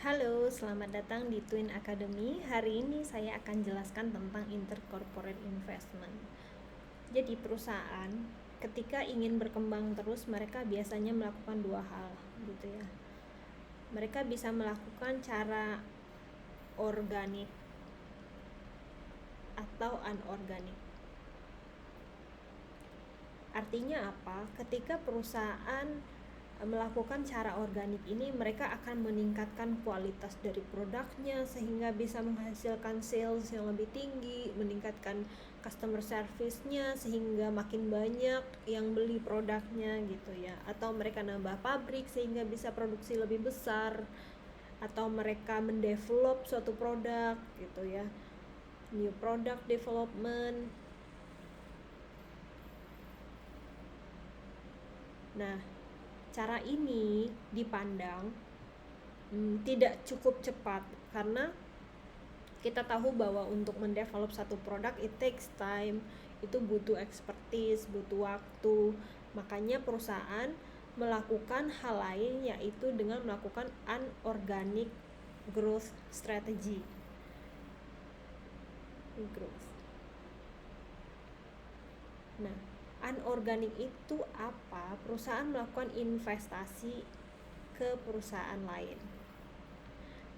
Halo, selamat datang di Twin Academy. Hari ini saya akan jelaskan tentang intercorporate investment. Jadi perusahaan ketika ingin berkembang terus, mereka biasanya melakukan dua hal, gitu ya. Mereka bisa melakukan cara organik atau anorganik. Artinya apa? Ketika perusahaan melakukan cara organik ini, mereka akan meningkatkan kualitas dari produknya sehingga bisa menghasilkan sales yang lebih tinggi, meningkatkan customer service-nya sehingga makin banyak yang beli produknya gitu ya. Atau mereka nambah pabrik sehingga bisa produksi lebih besar, atau mereka mendevelop suatu produk gitu ya. New product development. Nah, cara ini dipandang tidak cukup cepat karena kita tahu bahwa untuk mendevelop satu produk it takes time, itu butuh expertise, butuh waktu. Makanya perusahaan melakukan hal lain, yaitu dengan melakukan unorganic growth strategy. Nah, anorganik itu apa? Perusahaan melakukan investasi ke perusahaan lain.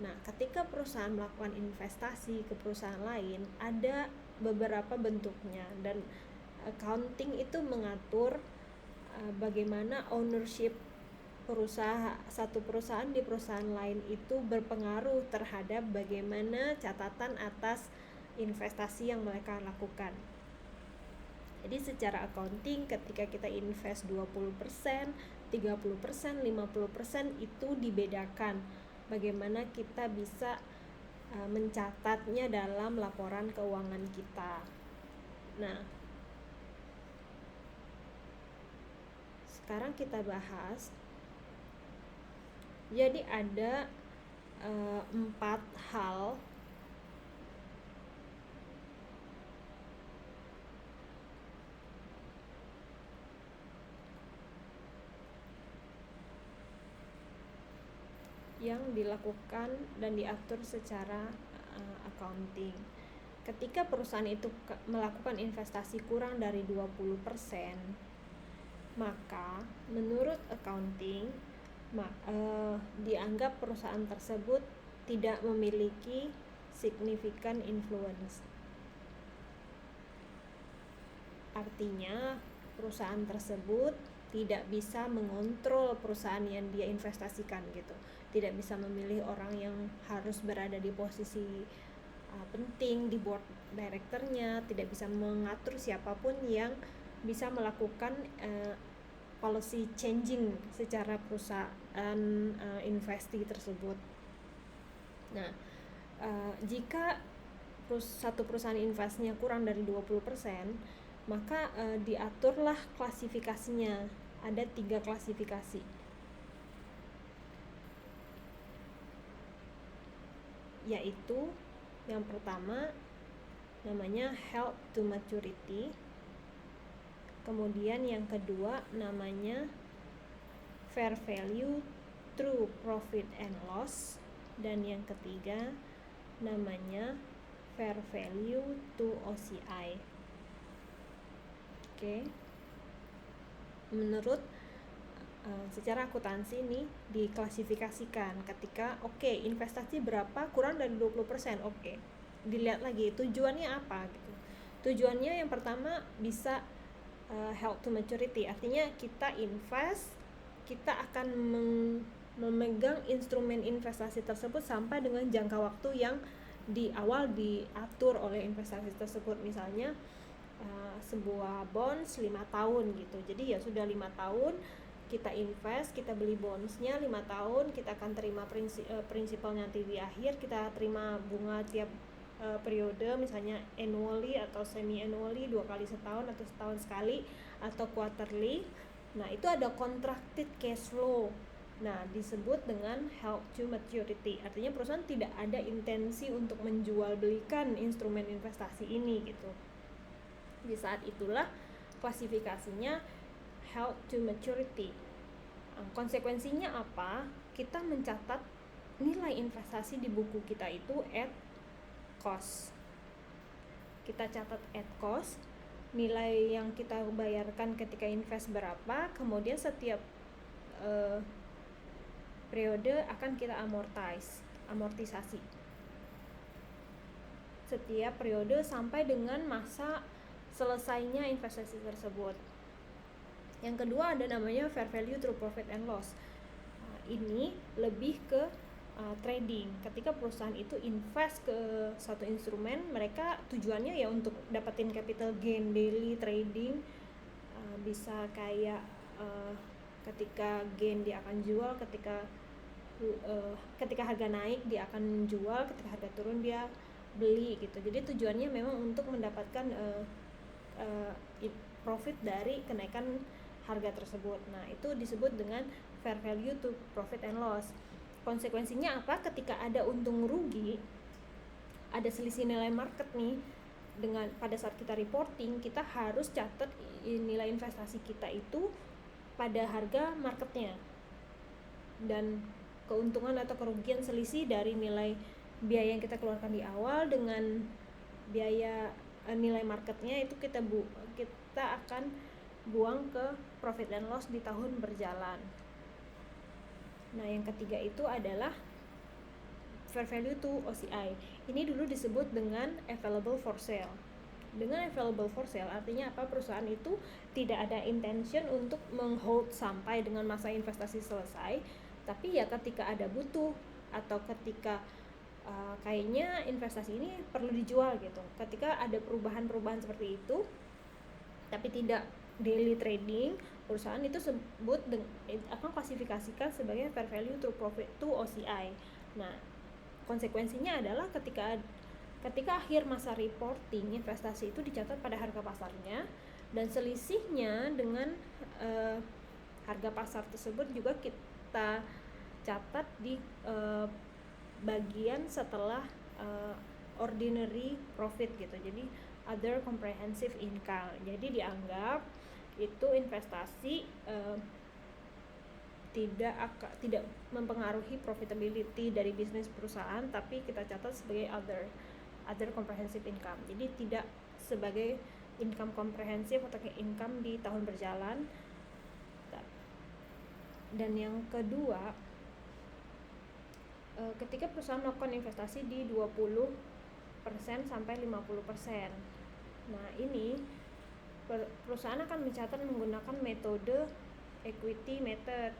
Nah, ketika perusahaan melakukan investasi ke perusahaan lain, ada beberapa bentuknya, dan accounting itu mengatur bagaimana ownership satu perusahaan di perusahaan lain itu berpengaruh terhadap bagaimana catatan atas investasi yang mereka lakukan. Jadi secara accounting ketika kita invest 20%, 30%, 50% itu dibedakan bagaimana kita bisa mencatatnya dalam laporan keuangan kita. Nah, sekarang kita bahas. Jadi ada 4 hal yang dilakukan dan diatur secara accounting. Ketika perusahaan itu melakukan investasi kurang dari 20%, maka menurut accounting dianggap perusahaan tersebut tidak memiliki significant influence. Artinya perusahaan tersebut tidak bisa mengontrol perusahaan yang dia investasikan gitu. Tidak bisa memilih orang yang harus berada di posisi penting di board directornya, tidak bisa mengatur siapapun yang bisa melakukan policy changing secara perusahaan investasi tersebut. Nah, jika satu perusahaan investasinya kurang dari 20%, maka diaturlah klasifikasinya. Ada 3 klasifikasi, yaitu yang pertama namanya held to maturity, kemudian yang kedua namanya fair value through profit and loss, dan yang ketiga namanya fair value to OCI. Oke. Menurut secara akuntansi ini diklasifikasikan ketika investasi berapa kurang dari 20%, dilihat lagi tujuannya apa gitu. Tujuannya yang pertama bisa held to maturity, artinya kita invest, kita akan memegang instrumen investasi tersebut sampai dengan jangka waktu yang di awal diatur oleh investasi tersebut. Misalnya sebuah bonds 5 tahun gitu. Jadi ya sudah 5 tahun kita invest, kita beli bondsnya 5 tahun, kita akan terima prinsipal nanti di akhir, kita terima bunga tiap periode, misalnya annually atau semi annually, 2 kali setahun atau setahun sekali, atau quarterly. Nah, itu ada contracted cash flow. Nah, disebut dengan held to maturity. Artinya perusahaan tidak ada intensi untuk menjual belikan instrumen investasi ini gitu. Di saat itulah klasifikasinya held to maturity. Konsekuensinya apa? Kita mencatat nilai investasi di buku kita itu at cost. Kita catat at cost, nilai yang kita bayarkan ketika invest berapa, kemudian setiap periode akan kita amortisasi setiap periode sampai dengan masa selesainya investasi tersebut. Yang kedua ada namanya fair value through profit and loss. Ini lebih ke trading. Ketika perusahaan itu invest ke satu instrumen, mereka tujuannya ya untuk dapetin capital gain, daily trading. Bisa kayak ketika gain dia akan jual, ketika harga naik dia akan jual, ketika harga turun dia beli gitu. Jadi tujuannya memang untuk mendapatkan profit dari kenaikan harga tersebut. Nah, itu disebut dengan fair value to profit and loss. Konsekuensinya apa? Ketika ada untung rugi, ada selisih nilai market nih, dengan pada saat kita reporting, kita harus catat nilai investasi kita itu pada harga marketnya, dan keuntungan atau kerugian selisih dari nilai biaya yang kita keluarkan di awal dengan biaya nilai marketnya itu kita akan buang ke profit and loss di tahun berjalan. Nah, yang ketiga itu adalah fair value to OCI. Ini dulu disebut dengan available for sale. Dengan available for sale artinya apa? Perusahaan itu tidak ada intention untuk menghold sampai dengan masa investasi selesai, tapi ya ketika ada butuh atau ketika kayaknya investasi ini perlu dijual gitu, ketika ada perubahan-perubahan seperti itu tapi tidak daily trading, perusahaan itu akan klasifikasikan sebagai fair value to profit to OCI. Nah, konsekuensinya adalah ketika akhir masa reporting, investasi itu dicatat pada harga pasarnya, dan selisihnya dengan harga pasar tersebut juga kita catat di bagian setelah ordinary profit gitu. Jadi other comprehensive income. Jadi dianggap itu investasi tidak mempengaruhi profitability dari bisnis perusahaan, tapi kita catat sebagai other comprehensive income. Jadi tidak sebagai income komprehensif atau income di tahun berjalan. Dan yang kedua, ketika perusahaan melakukan investasi di 20% sampai 50%. Nah, ini perusahaan akan mencatat menggunakan metode equity method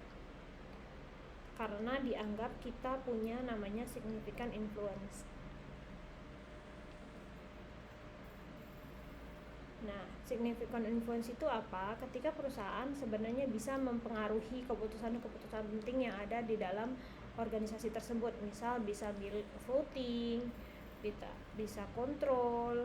karena dianggap kita punya namanya significant influence. Nah, significant influence itu apa? Ketika perusahaan sebenarnya bisa mempengaruhi keputusan-keputusan penting yang ada di dalam organisasi tersebut. Misal bisa voting, bisa kontrol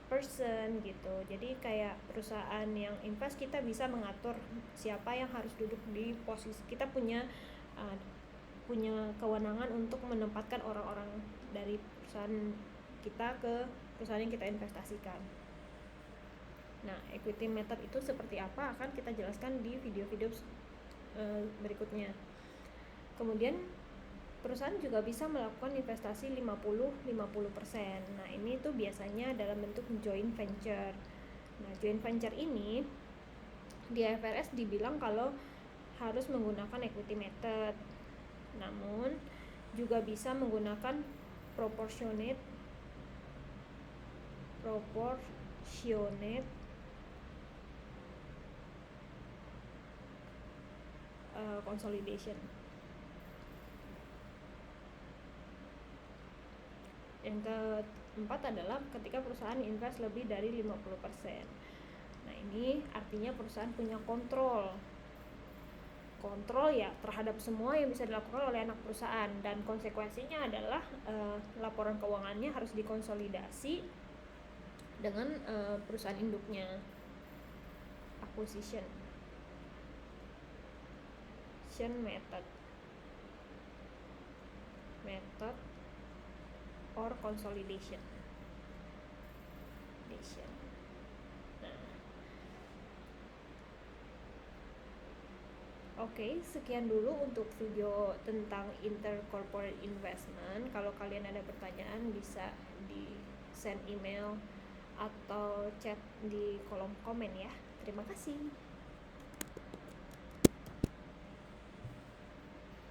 person gitu. Jadi kayak perusahaan yang invest, kita bisa mengatur siapa yang harus duduk di posisi. Kita punya kewenangan untuk menempatkan orang-orang dari perusahaan kita ke perusahaan yang kita investasikan. Nah, equity method itu seperti apa akan kita jelaskan di video-video berikutnya. Kemudian perusahaan juga bisa melakukan investasi 50-50%. Nah, ini tuh biasanya dalam bentuk joint venture. Nah, joint venture ini di IFRS dibilang kalau harus menggunakan equity method. Namun juga bisa menggunakan proportionate consolidation. Yang keempat adalah ketika perusahaan invest lebih dari 50%. Nah, ini artinya perusahaan punya kontrol ya terhadap semua yang bisa dilakukan oleh anak perusahaan, dan konsekuensinya adalah laporan keuangannya harus dikonsolidasi dengan perusahaan induknya. Acquisition method or consolidation. Nah, Oke, sekian dulu untuk video tentang intercorporate investment. Kalau kalian ada pertanyaan bisa di send email atau chat di kolom komen ya. Terima kasih.